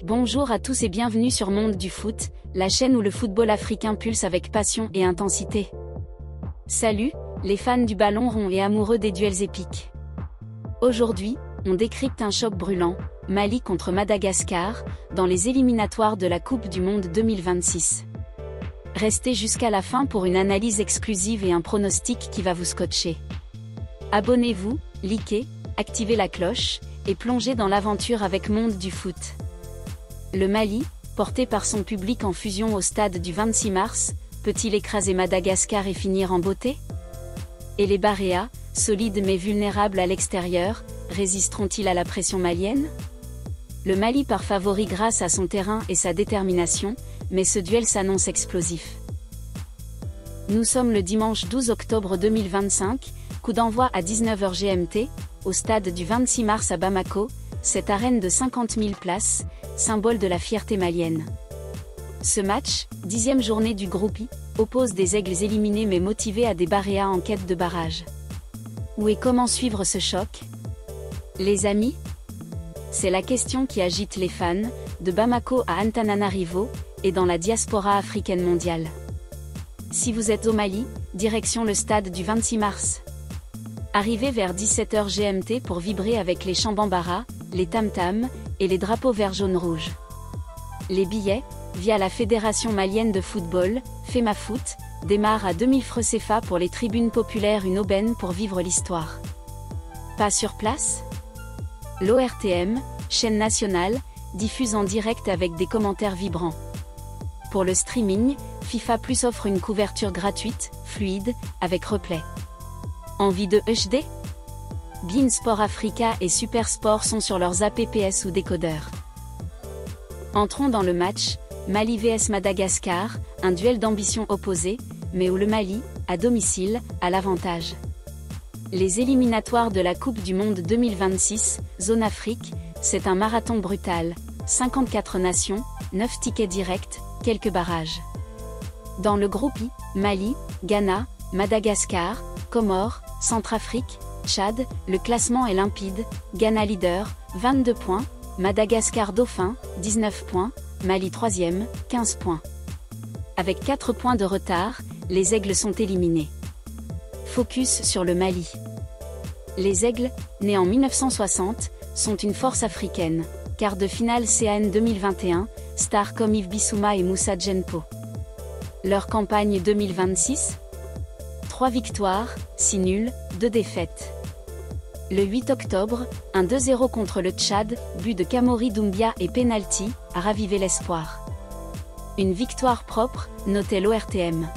Bonjour à tous et bienvenue sur Monde du Foot, la chaîne où le football africain pulse avec passion et intensité. Salut, les fans du ballon rond et amoureux des duels épiques. Aujourd'hui, on décrypte un choc brûlant, Mali contre Madagascar, dans les éliminatoires de la Coupe du Monde 2026. Restez jusqu'à la fin pour une analyse exclusive et un pronostic qui va vous scotcher. Abonnez-vous, likez, activez la cloche, et plongez dans l'aventure avec Monde du Foot. Le Mali, porté par son public en fusion au stade du 26 mars, peut-il écraser Madagascar et finir en beauté? Et les Baréas, solides mais vulnérables à l'extérieur, résisteront-ils à la pression malienne? Le Mali part favori grâce à son terrain et sa détermination, mais ce duel s'annonce explosif. Nous sommes le dimanche 12 octobre 2025, coup d'envoi à 19h GMT, au stade du 26 mars à Bamako, cette arène de 50 000 places, symbole de la fierté malienne. Ce match, 10e journée du groupe I, oppose des aigles éliminés mais motivés à des Baréas en quête de barrage. Où et comment suivre ce choc? Les amis? C'est la question qui agite les fans, de Bamako à Antananarivo, et dans la diaspora africaine mondiale. Si vous êtes au Mali, direction le stade du 26 mars. Arrivez vers 17h GMT pour vibrer avec les chambambara, les tam-tams, et les drapeaux vert-jaune-rouge. Les billets, via la Fédération malienne de football, FEMAFOOT, démarrent à 2000 francs CFA pour les tribunes populaires, une aubaine pour vivre l'histoire. Pas sur place? L'ORTM, chaîne nationale, diffuse en direct avec des commentaires vibrants. Pour le streaming, FIFA Plus offre une couverture gratuite, fluide, avec replay. Envie de HD? beIN Sport Africa et Super Sport sont sur leurs APPS ou décodeurs. Entrons dans le match, Mali vs Madagascar, un duel d'ambition opposée, mais où le Mali, à domicile, a l'avantage. Les éliminatoires de la Coupe du Monde 2026, Zone Afrique, c'est un marathon brutal, 54 nations, 9 tickets directs, quelques barrages. Dans le groupe I, Mali, Ghana, Madagascar, Comores, Centrafrique, Tchad, le classement est limpide, Ghana leader, 22 points, Madagascar dauphin, 19 points, Mali 3e, 15 points. Avec 4 points de retard, les aigles sont éliminés. Focus sur le Mali. Les aigles, nés en 1960, sont une force africaine, quart de finale CAN 2021, stars comme Yves Bissouma et Moussa Djenpo. Leur campagne 2026? 3 victoires, 6 nuls, 2 défaites. Le 8 octobre, un 2-0 contre le Tchad, but de Kamori Doumbia et penalty, a ravivé l'espoir. Une victoire propre, notait l'ORTM.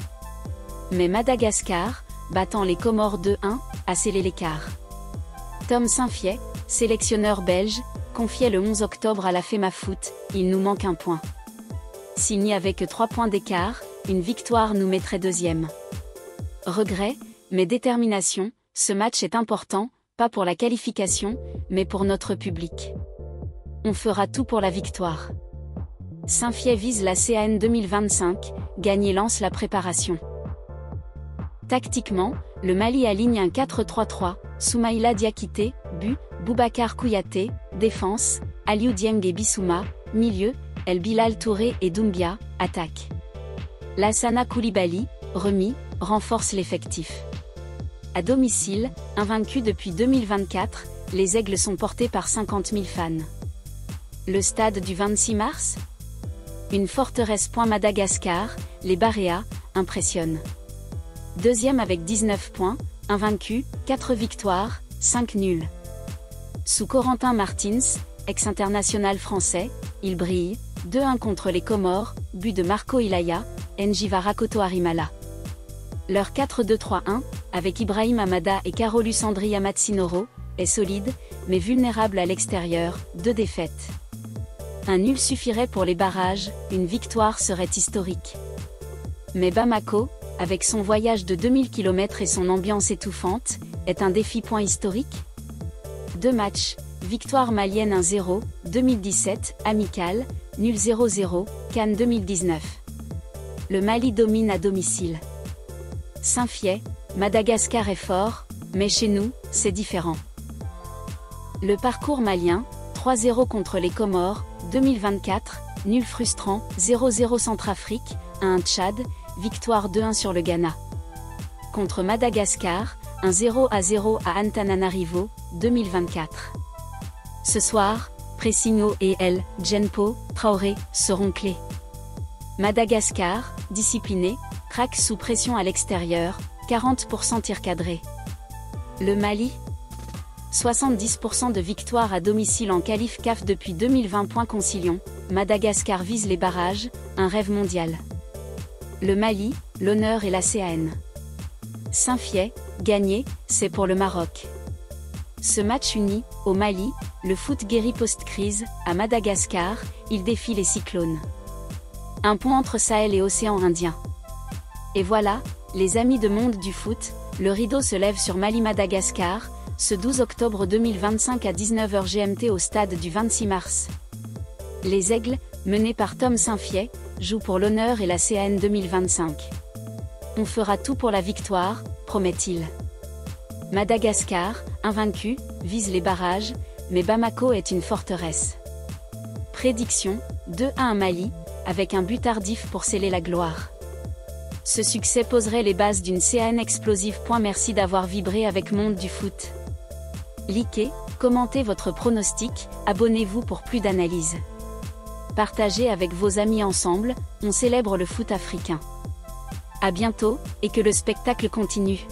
Mais Madagascar, battant les Comores 2-1, a scellé l'écart. Tom Saint-Fiet, sélectionneur belge, confiait le 11 octobre à la FEMAFOOT, il nous manque un point. S'il n'y avait que 3 points d'écart, une victoire nous mettrait deuxième. Regret, mais détermination, ce match est important, pas pour la qualification, mais pour notre public. On fera tout pour la victoire. Saint-Fiet vise la CAN 2025, gagner lance la préparation. Tactiquement, le Mali aligne un 4-3-3, Soumaïla Diakité, but, Boubacar Kouyaté, défense, Aliou Dieng et Bissouma, milieu, El Bilal Touré et Doumbia, attaque. Lassana Koulibaly, remis, renforce l'effectif. À domicile, invaincus depuis 2024, les aigles sont portés par 50 000 fans. Le stade du 26 mars? Une forteresse. Madagascar, les Baréas, impressionnent. Deuxième avec 19 points, invaincu, 4 victoires, 5 nuls. Sous Corentin Martins, ex-international français, il brille, 2-1 contre les Comores, but de Marco Ilaya, Njivara Koto Arimala. Leur 4-2-3-1, avec Ibrahim Amada et Carolus Andri Amatsinoro, est solide, mais vulnérable à l'extérieur, 2 défaites. Un nul suffirait pour les barrages, une victoire serait historique. Mais Bamako, avec son voyage de 2000 km et son ambiance étouffante, est un défi. Historique? 2 matchs, victoire malienne 1-0, 2017, amical, nul 0-0, CAN 2019. Le Mali domine à domicile. Saint-Fiet, Madagascar est fort, mais chez nous, c'est différent. Le parcours malien, 3-0 contre les Comores, 2024, nul frustrant, 0-0 Centrafrique, 1-1 Tchad, victoire 2-1 sur le Ghana. Contre Madagascar, un 0-0 à Antananarivo, 2024. Ce soir, Pressinho et El Genpo Traoré seront clés. Madagascar, discipliné, craque sous pression à l'extérieur, 40% tir cadré. Le Mali, 70% de victoire à domicile en qualif CAF depuis 2020. Concilion, Madagascar vise les barrages, un rêve mondial. Le Mali, l'honneur et la CAN. Saint-Fiet, gagné, c'est pour le Maroc. Ce match uni, au Mali, le foot guérit post-crise, à Madagascar, il défie les cyclones. Un pont entre Sahel et océan Indien. Et voilà, les amis de Monde du foot, le rideau se lève sur Mali-Madagascar, ce 12 octobre 2025 à 19h GMT au stade du 26 mars. Les Aigles, menés par Tom Saint-Fiet, jouent pour l'honneur et la CAN 2025. On fera tout pour la victoire, promet-il. Madagascar, invaincu, vise les barrages, mais Bamako est une forteresse. Prédiction, 2-1 Mali, avec un but tardif pour sceller la gloire. Ce succès poserait les bases d'une CAN explosive. Merci d'avoir vibré avec Monde du foot. Likez, commentez votre pronostic, abonnez-vous pour plus d'analyses. Partagez avec vos amis ensemble, on célèbre le foot africain. À bientôt, et que le spectacle continue.